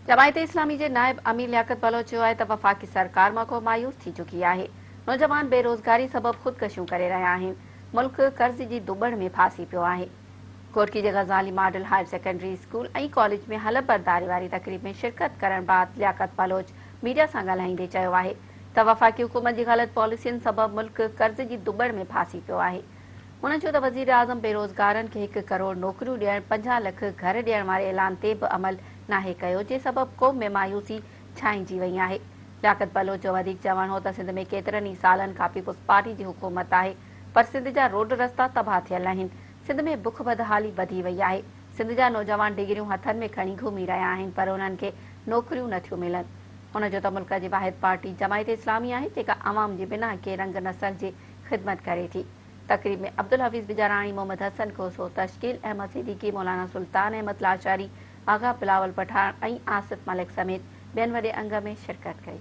जमायत इस्लामी जे नायब अमीर लियाकत बलोच चयो आहे त वफ़ाक़ी सरकार मां को मायूस थी चुकी आहे। नौजवान बेरोज़गारी सबब ख़ुदकशियूं करे रहिया आहिनि। मुल्क कर्ज़ जी दुबड़ में फासी पियो आहे। कोटकी जे Ghazali model higher secondary school ऐं कॉलेज में हलफ बर्दारी वारी तक़रीब में शिरकत करण बाद लियाकत बलोच मीडिया सां ॻाल्हाईंदे चयो आहे त वफ़ाक़ी हुकूमत जी ग़लति पॉलिसियुनि सबब मुल्क कर्ज़ जी दुबड़ में फासी पियो आहे। हुन चयो त वज़ीर आज़म बेरोज़गारनि खे 1 करोड़ नौकरियूं ॾियण, 50 लख घर ॾियण वारे ऐलान ते बि अमल नाहे कयो, जे सबब क़ौम में मायूसी छांइजी वई आहे। लियाकत बलोच जो वधीक चवणु हो त सिंध में केतिरनि ई सालनि खां पीपुल्स पार्टी जी हुकूमत आहे, पर सिंध जा रोड रस्ता तबाह थियल आहिनि। सिंध में बुख बदहाली वधी वई आहे। सिंध जा नौजवान डिग्रियूं हथनि में खणी घुमी रहिया आहिनि, पर उन्हनि खे नौकरियूं नथियूं मिलनि। हुन जो त मुल्क जी वाहिद पार्टी जमायत इस्लामी आहे, जेका अवाम जे बिना के रंग नस्ल जी ख़िदमत करे थी। तक़रीब में अब्दुल हफीज़ बिजाराणी, मोहम्मद हसन कोसो, तश्कील अहमद सिद्दीकी, मौलाना सुल्तान अहमद लाचारी, आगा बिलावल पठान ऐं आसिफ मलिक समेत ॿियनि वॾे अंग में शिरकत कई।